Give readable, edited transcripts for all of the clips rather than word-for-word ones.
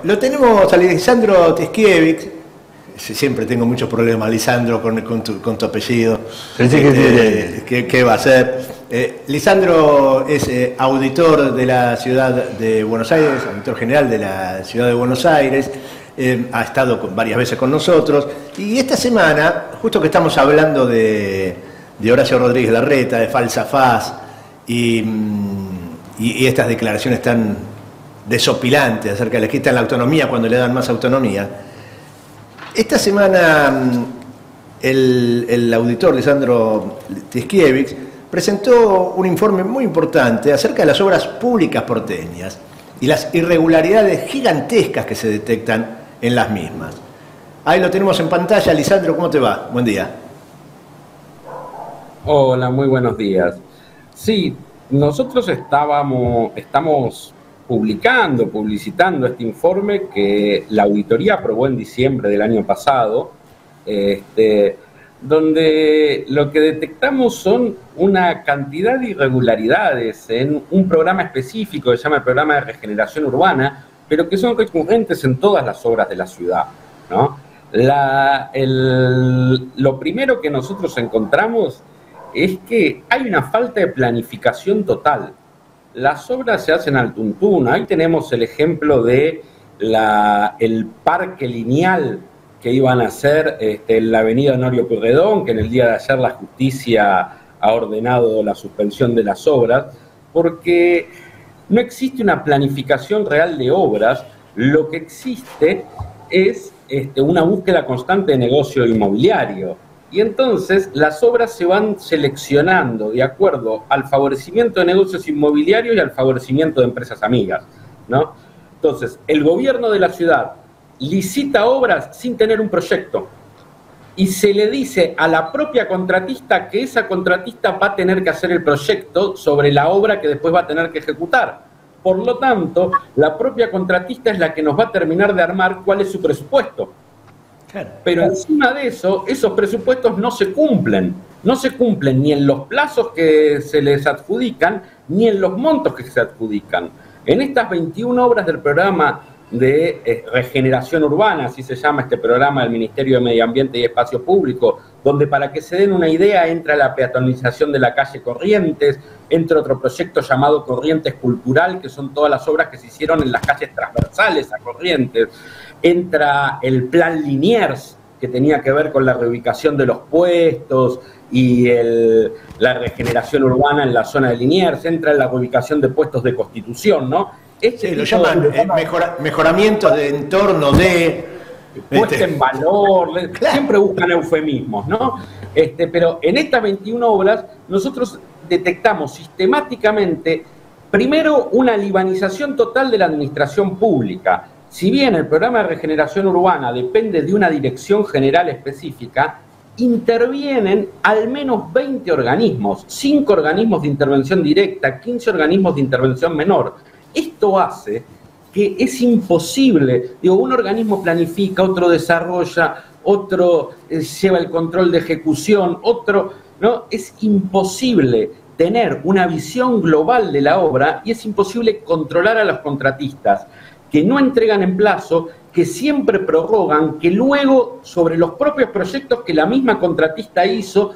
lo tenemos a Lisandro Tiskiewicz. Siempre tengo muchos problemas, Lisandro, con tu apellido. ¿Qué va a ser? Lisandro es auditor de la ciudad de Buenos Aires, auditor general de la ciudad de Buenos Aires. Ha estado varias veces con nosotros. Y esta semana, justo que estamos hablando de Horacio Rodríguez Larreta, de falsa faz, y estas declaraciones tan desopilantes acerca de que quitan la autonomía cuando le dan más autonomía. Esta semana el auditor Lisandro Tiskiewicz presentó un informe muy importante acerca de las obras públicas porteñas y las irregularidades gigantescas que se detectan en las mismas. Ahí lo tenemos en pantalla. Lisandro, ¿cómo te va? Buen día. Hola, muy buenos días. Sí, nosotros estamos publicitando este informe que la auditoría aprobó en diciembre del año pasado, donde lo que detectamos son una cantidad de irregularidades en un programa específico que se llama el Programa de Regeneración Urbana, pero que son recurrentes en todas las obras de la ciudad, ¿no? Lo primero que nosotros encontramos es que hay una falta de planificación total. Las obras se hacen al tuntún. Ahí tenemos el ejemplo de el parque lineal que iban a hacer en la avenida Honorio Pueyrredón, que en el día de ayer la justicia ha ordenado la suspensión de las obras, porque no existe una planificación real de obras. Lo que existe es una búsqueda constante de negocio inmobiliario. Y entonces las obras se van seleccionando de acuerdo al favorecimiento de negocios inmobiliarios y al favorecimiento de empresas amigas, ¿no? Entonces, el gobierno de la ciudad licita obras sin tener un proyecto y se le dice a la propia contratista que esa contratista va a tener que hacer el proyecto sobre la obra que después va a tener que ejecutar. Por lo tanto, la propia contratista es la que nos va a terminar de armar cuál es su presupuesto. Pero encima de eso, esos presupuestos no se cumplen ni en los plazos que se les adjudican, ni en los montos que se adjudican. En estas 21 obras del programa de regeneración urbana, así se llama este programa del Ministerio de Medio Ambiente y Espacio Público, donde, para que se den una idea, entra la peatonalización de la calle Corrientes, entra otro proyecto llamado Corrientes Cultural, que son todas las obras que se hicieron en las calles transversales a Corrientes, entra el plan Liniers, que tenía que ver con la reubicación de los puestos y la regeneración urbana en la zona de Liniers, entra la reubicación de puestos de Constitución, ¿no? Sí, lo llaman mejoramiento de entorno de... puesta en valor, claro. Siempre buscan eufemismos, ¿no? Pero en estas 21 obras nosotros detectamos sistemáticamente, primero, una libanización total de la administración pública. Si bien el programa de regeneración urbana depende de una dirección general específica, intervienen al menos 20 organismos, 5 organismos de intervención directa, 15 organismos de intervención menor. Esto hace que es imposible, un organismo planifica, otro desarrolla, otro lleva el control de ejecución, otro, ¿no? Es imposible tener una visión global de la obra y es imposible controlar a los contratistas que no entregan en plazo, que siempre prorrogan, que luego sobre los propios proyectos que la misma contratista hizo,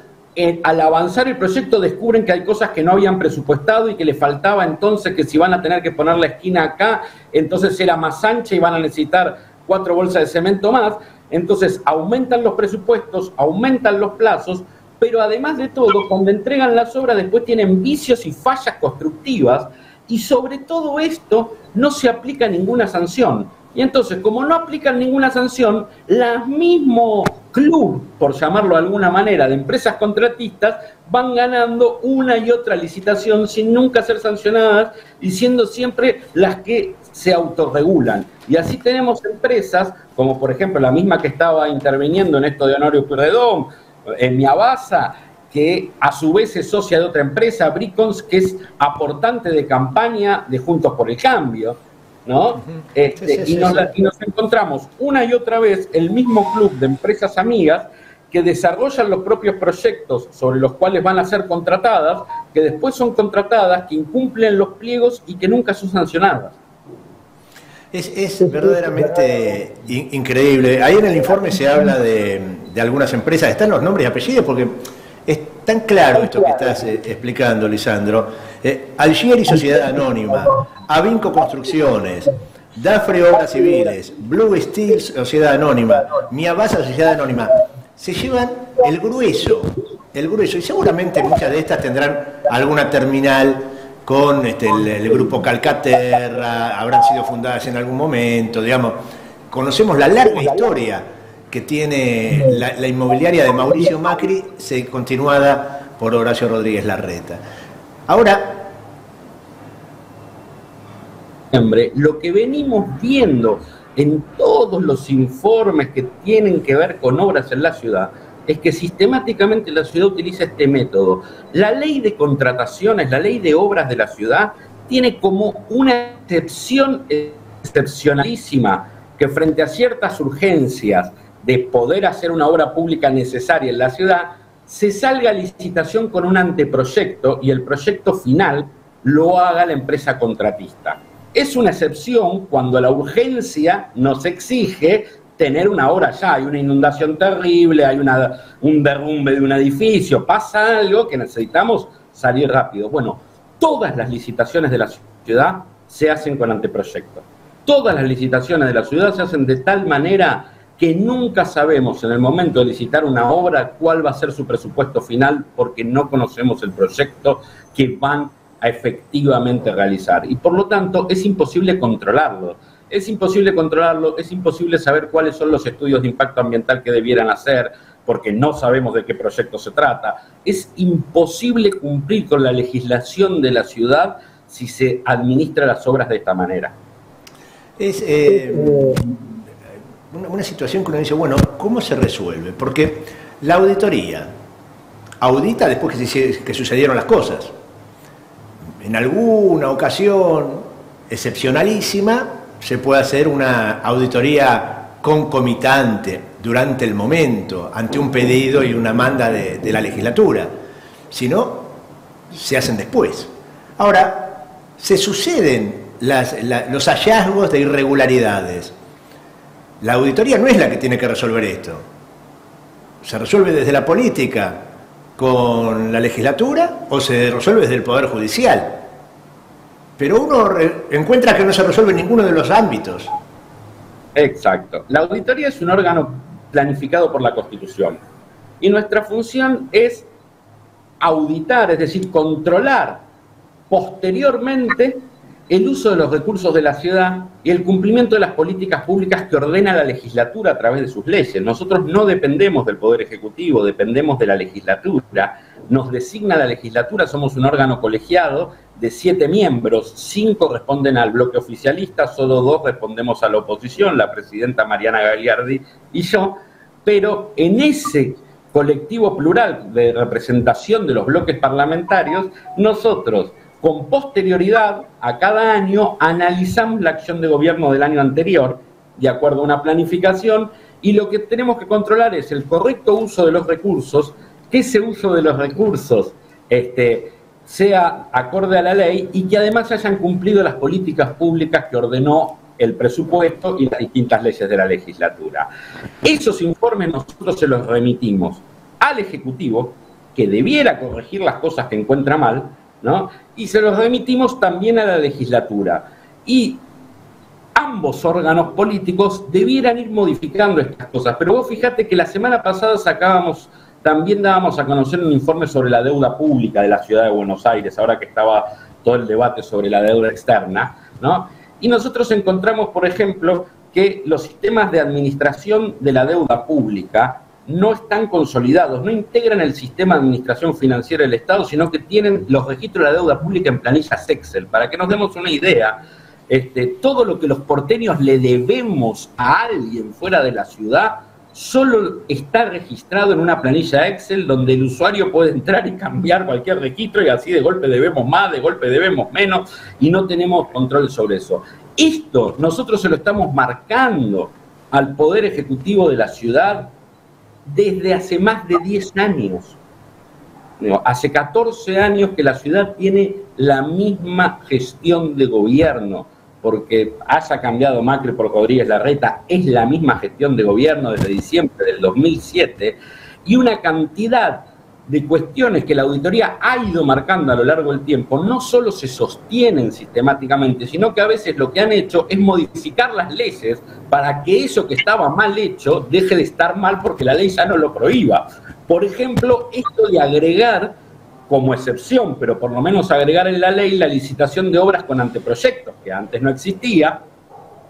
al avanzar el proyecto descubren que hay cosas que no habían presupuestado y que le faltaba, entonces que si van a tener que poner la esquina acá, entonces era más ancha y van a necesitar 4 bolsas de cemento más. Entonces aumentan los presupuestos, aumentan los plazos, pero además de todo, cuando entregan las obras después tienen vicios y fallas constructivas, y sobre todo esto no se aplica ninguna sanción. Y entonces, como no aplican ninguna sanción, los mismos club, por llamarlo de alguna manera, de empresas contratistas, van ganando una y otra licitación sin nunca ser sancionadas y siendo siempre las que se autorregulan. Y así tenemos empresas, como por ejemplo la misma que estaba interviniendo en esto de Honorio Pueyrredón, en Miabasa, que a su vez es socia de otra empresa, Bricons, que es aportante de campaña de Juntos por el Cambio, ¿no? Y nos encontramos una y otra vez el mismo club de empresas amigas que desarrollan los propios proyectos sobre los cuales van a ser contratadas, que después son contratadas, que incumplen los pliegos y que nunca son sancionadas. Es verdaderamente increíble. Ahí en el informe se habla de algunas empresas, están los nombres y apellidos, porque es tan claro esto que estás explicando, Lisandro. Algieri Sociedad Anónima, Avinco Construcciones, Dafre Obras Civiles, Blue Steel Sociedad Anónima, Miabasa Sociedad Anónima, se llevan el grueso, y seguramente muchas de estas tendrán alguna terminal con el grupo Calcaterra, habrán sido fundadas en algún momento, digamos. Conocemos la larga historia que tiene la inmobiliaria de Mauricio Macri, continuada por Horacio Rodríguez Larreta. Ahora, lo que venimos viendo en todos los informes que tienen que ver con obras en la ciudad es que sistemáticamente la ciudad utiliza este método. La ley de contrataciones, la ley de obras de la ciudad, tiene como una excepción excepcionalísima que frente a ciertas urgencias de poder hacer una obra pública necesaria en la ciudad, se salga a licitación con un anteproyecto y el proyecto final lo haga la empresa contratista. Es una excepción cuando la urgencia nos exige tener una obra ya, hay una inundación terrible, hay un derrumbe de un edificio, pasa algo que necesitamos salir rápido. Bueno, todas las licitaciones de la ciudad se hacen con anteproyecto. Todas las licitaciones de la ciudad se hacen de tal manera que nunca sabemos en el momento de licitar una obra cuál va a ser su presupuesto final porque no conocemos el proyecto que van a efectivamente realizar. Y por lo tanto es imposible controlarlo. Es imposible controlarlo, es imposible saber cuáles son los estudios de impacto ambiental que debieran hacer, porque no sabemos de qué proyecto se trata. Es imposible cumplir con la legislación de la ciudad si se administra las obras de esta manera. Es una situación que uno dice, bueno, ¿cómo se resuelve? Porque la auditoría audita después que sucedieron las cosas. En alguna ocasión excepcionalísima se puede hacer una auditoría concomitante durante el momento, ante un pedido y una manda de la legislatura. Si no, se hacen después. Ahora, se suceden los hallazgos de irregularidades. La auditoría no es la que tiene que resolver esto. Se resuelve desde la política con la legislatura o se resuelve desde el Poder Judicial. Pero uno encuentra que no se resuelve en ninguno de los ámbitos. Exacto. La auditoría es un órgano planificado por la Constitución. Y nuestra función es auditar, es decir, controlar posteriormente el uso de los recursos de la ciudad y el cumplimiento de las políticas públicas que ordena la legislatura a través de sus leyes. Nosotros no dependemos del Poder Ejecutivo, dependemos de la legislatura. Nos designa la legislatura, somos un órgano colegiado de 7 miembros, 5 responden al bloque oficialista, solo 2 respondemos a la oposición, la presidenta Mariana Gagliardi y yo, pero en ese colectivo plural de representación de los bloques parlamentarios, nosotros con posterioridad a cada año analizamos la acción de gobierno del año anterior de acuerdo a una planificación y lo que tenemos que controlar es el correcto uso de los recursos, que ese uso de los recursos sea acorde a la ley y que además hayan cumplido las políticas públicas que ordenó el presupuesto y las distintas leyes de la legislatura. Esos informes nosotros se los remitimos al Ejecutivo, que debiera corregir las cosas que encuentra mal, ¿no? Y se los remitimos también a la legislatura. Y ambos órganos políticos debieran ir modificando estas cosas. Pero vos fíjate que la semana pasada también dábamos a conocer un informe sobre la deuda pública de la ciudad de Buenos Aires, ahora que estaba todo el debate sobre la deuda externa, ¿no? Y nosotros encontramos, por ejemplo, que los sistemas de administración de la deuda pública no están consolidados, no integran el sistema de administración financiera del Estado, sino que tienen los registros de la deuda pública en planillas Excel. Para que nos demos una idea, todo lo que los porteños le debemos a alguien fuera de la ciudad solo está registrado en una planilla Excel donde el usuario puede entrar y cambiar cualquier registro y así de golpe debemos más, de golpe debemos menos y no tenemos control sobre eso. Esto nosotros se lo estamos marcando al Poder Ejecutivo de la ciudad desde hace más de 10 años. Hace 14 años que la ciudad tiene la misma gestión de gobierno. porque haya cambiado Macri por Rodríguez Larreta, es la misma gestión de gobierno desde diciembre del 2007, y una cantidad de cuestiones que la auditoría ha ido marcando a lo largo del tiempo no solo se sostienen sistemáticamente, sino que a veces lo que han hecho es modificar las leyes para que eso que estaba mal hecho deje de estar mal porque la ley ya no lo prohíba. Por ejemplo, esto de agregar como excepción, pero por lo menos agregar en la ley la licitación de obras con anteproyectos, que antes no existía,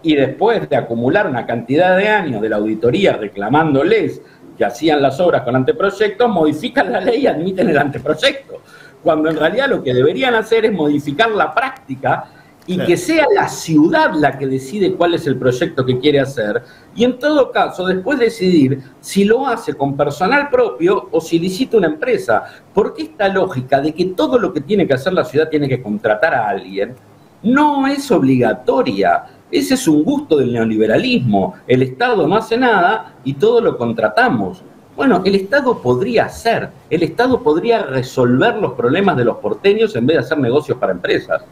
y después de acumular una cantidad de años de la auditoría reclamándoles que hacían las obras con anteproyectos, modifican la ley y admiten el anteproyecto, cuando en realidad lo que deberían hacer es modificar la práctica y que sea la ciudad la que decide cuál es el proyecto que quiere hacer, y en todo caso después decidir si lo hace con personal propio o si licita una empresa. Porque esta lógica de que todo lo que tiene que hacer la ciudad tiene que contratar a alguien, no es obligatoria. Ese es un gusto del neoliberalismo. El Estado no hace nada y todo lo contratamos. Bueno, el Estado podría hacer, el Estado podría resolver los problemas de los porteños en vez de hacer negocios para empresas.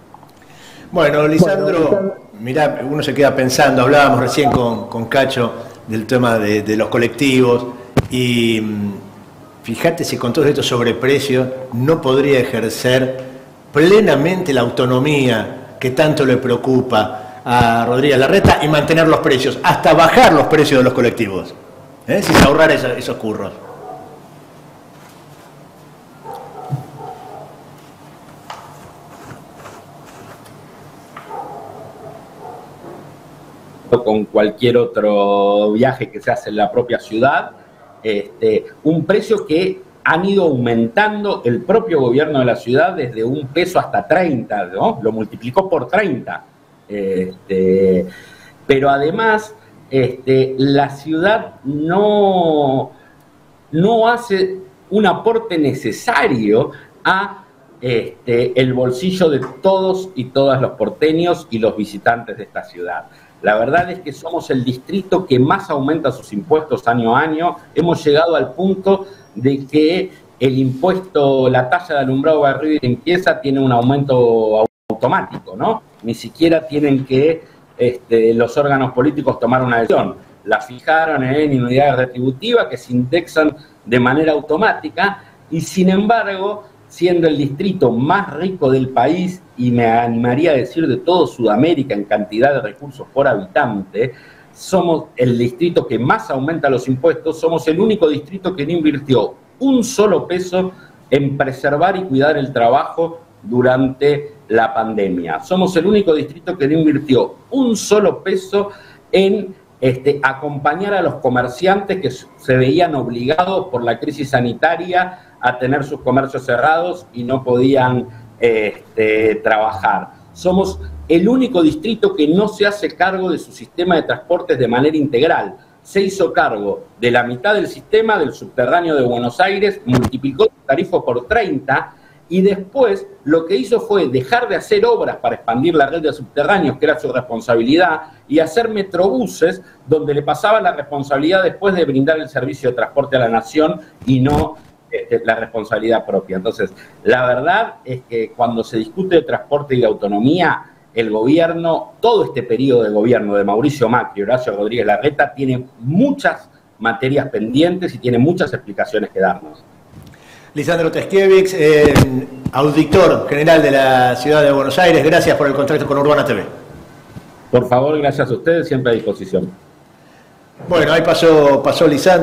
Bueno, Lisandro, mirá, uno se queda pensando, hablábamos recién con Cacho del tema de los colectivos, y fíjate si con todos estos sobreprecios no podría ejercer plenamente la autonomía que tanto le preocupa a Rodríguez Larreta y mantener los precios, hasta bajar los precios de los colectivos, sin ahorrar esos curros. Con cualquier otro viaje que se hace en la propia ciudad, un precio que han ido aumentando el propio gobierno de la ciudad desde un peso hasta 30, ¿no? Lo multiplicó por 30. Pero además, la ciudad no hace un aporte necesario a el bolsillo de todos y todas los porteños y los visitantes de esta ciudad. La verdad es que somos el distrito que más aumenta sus impuestos año a año. Hemos llegado al punto de que el impuesto, la tasa de alumbrado, barrido y limpieza tiene un aumento automático, ¿no? Ni siquiera tienen que los órganos políticos tomar una decisión. La fijaron en unidades retributivas que se indexan de manera automática y, sin embargo, siendo el distrito más rico del país, y me animaría a decir de todo Sudamérica en cantidad de recursos por habitante, somos el distrito que más aumenta los impuestos, somos el único distrito que no invirtió un solo peso en preservar y cuidar el trabajo durante la pandemia. Somos el único distrito que no invirtió un solo peso en acompañar a los comerciantes que se veían obligados por la crisis sanitaria a tener sus comercios cerrados y no podían trabajar. Somos el único distrito que no se hace cargo de su sistema de transportes de manera integral. Se hizo cargo de la mitad del sistema del subterráneo de Buenos Aires, multiplicó su tarifa por 30 y después lo que hizo fue dejar de hacer obras para expandir la red de subterráneos, que era su responsabilidad, y hacer metrobuses donde le pasaba la responsabilidad después de brindar el servicio de transporte a la nación y no la responsabilidad propia. Entonces, la verdad es que cuando se discute de transporte y de autonomía, el gobierno, todo este periodo de gobierno de Mauricio Macri y Horacio Rodríguez Larreta, tiene muchas materias pendientes y tiene muchas explicaciones que darnos. Lisandro Teskiewicz, auditor general de la Ciudad de Buenos Aires, gracias por el contacto con Urbana TV. Por favor, gracias a ustedes, siempre a disposición. Bueno, ahí pasó Lisandro.